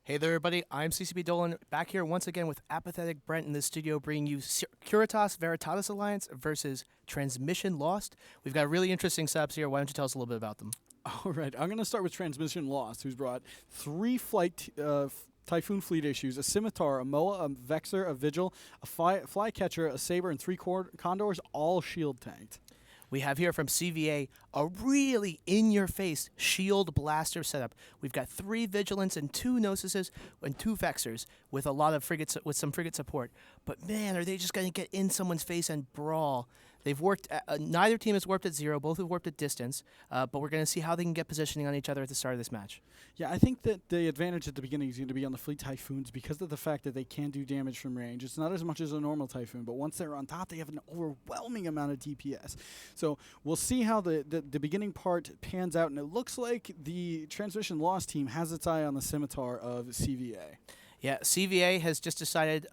Hey there, everybody. I'm CCP Dolan, back here once again with Apathetic Brent in the studio, bringing you Curatores Veritatis Alliance versus Transmission Lost. We've got really interesting subs here. Why don't you tell us a little bit about them? All right, I'm going to start with Transmission Lost, who's brought three Typhoon fleet issues: a Scimitar, a Moa, a Vexor, a Vigil, a Flycatcher, a Saber, and three Condors, all shield tanked. We have here from CVA a really in-your-face shield blaster setup. We've got 3 Vigilants and 2 Gnosis and 2 Vexors with a lot of frigates, with some frigate support. But man, are they just going to get in someone's face and brawl? They've worked. Neither team has warped at 0. Both have warped at distance. But we're going to see how they can get positioning on each other at the start of this match. Yeah, I think that the advantage at the beginning is going to be on the Fleet Typhoons because of the fact that they can do damage from range. It's not as much as a normal Typhoon, but once they're on top, they have an overwhelming amount of DPS. So we'll see how the beginning part pans out, and it looks like the Transmission Lost team has its eye on the Scimitar of CVA. Yeah, CVA has just decided,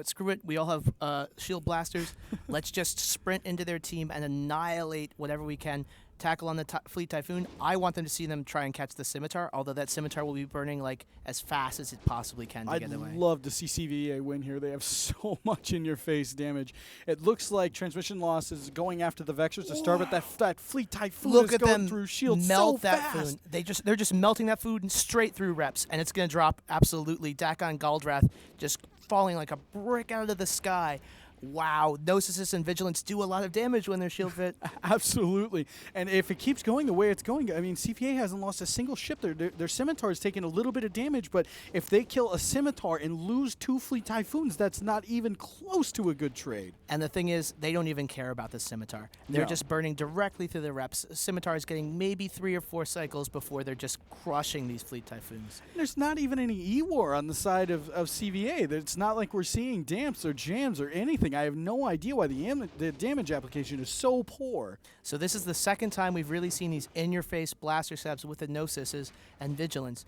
screw it. We all have shield blasters. Let's just sprint into their team and annihilate whatever we can. Tackle on the Fleet Typhoon. I want them to see them try and catch the Scimitar, although that Scimitar will be burning like as fast as it possibly can to get away. I'd love to see CVA win here. They have so much in-your-face damage. It looks like Transmission Lost is going after the Vexors to start with that Fleet Typhoon. Look is at going them through shield melt so that fast. food. They're just melting that food straight through reps, and it's going to drop absolutely. Dakon Galdrath just falling like a brick out of the sky. Wow, Gnosis and Vigilance do a lot of damage when they're shield fit. Absolutely. And if it keeps going the way it's going, I mean, CVA hasn't lost a single ship. Their Scimitar is taking a little bit of damage, but if they kill a Scimitar and lose 2 Fleet Typhoons, that's not even close to a good trade. And the thing is, they don't even care about the Scimitar. They're just burning directly through the reps. Scimitar is getting maybe 3 or 4 cycles before they're just crushing these Fleet Typhoons. There's not even any E-War on the side of CVA. It's not like we're seeing damps or jams or anything. I have no idea why the damage application is so poor. So this is the second time we've really seen these in-your-face blaster subs with the Gnosis and Vigilance,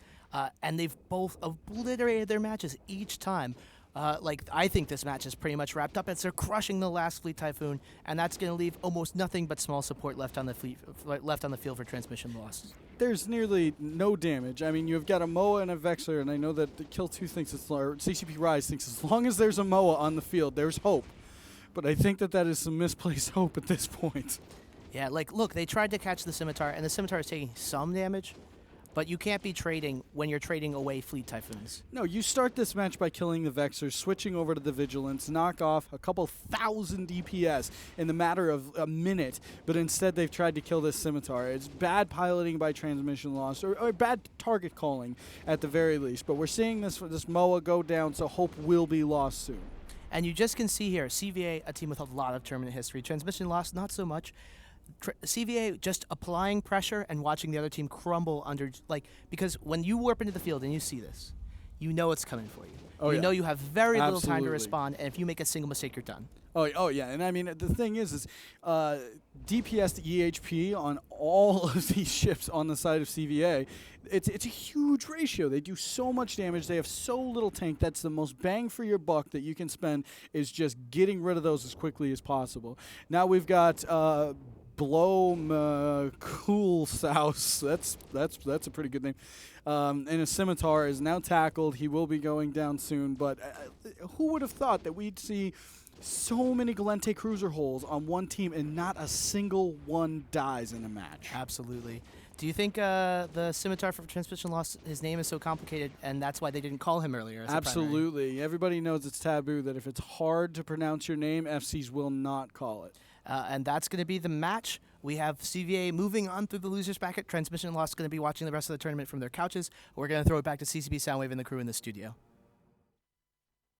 and they've both obliterated their matches each time. I think this match is pretty much wrapped up as they're crushing the last Fleet Typhoon, and that's going to leave almost nothing but small support left on the field for Transmission Lost. There's nearly no damage. I mean, you've got a MOA and a Vexor, and I know that Kill 2 thinks or CCP Rise thinks as long as there's a MOA on the field, there's hope. But I think that is some misplaced hope at this point. Yeah, look, they tried to catch the Scimitar, and the Scimitar is taking some damage, but you can't be trading when you're trading away Fleet Typhoons. No, you start this match by killing the Vexors, switching over to the Vigilance, knock off a couple thousand DPS in the matter of a minute, but instead they've tried to kill this Scimitar. It's bad piloting by Transmission Lost, or bad target calling at the very least, but we're seeing this MOA go down, so hope will be lost soon. And you just can see here, CVA, a team with a lot of tournament history. Transmission Lost, not so much. CVA just applying pressure and watching the other team crumble under, because when you warp into the field and you see this, you know it's coming for you. You know you have very little time to respond, and if you make a single mistake, you're done. Oh yeah, and I mean, the thing is DPS to EHP on all of these ships on the side of CVA, it's a huge ratio. They do so much damage. They have so little tank. That's the most bang for your buck that you can spend, is just getting rid of those as quickly as possible. Now we've got Cool Souse. That's a pretty good name. And a Scimitar is now tackled. He will be going down soon. But who would have thought that we'd see so many Galente cruiser holes on one team and not a single one dies in a match? Absolutely. Do you think the Scimitar for Transmission Lost, his name is so complicated, and that's why they didn't call him earlier? Absolutely. Everybody knows it's taboo that if it's hard to pronounce your name, FCs will not call it. And that's going to be the match. We have CVA moving on through the losers bracket. Transmission Lost going to be watching the rest of the tournament from their couches. We're going to throw it back to CCP Soundwave and the crew in the studio.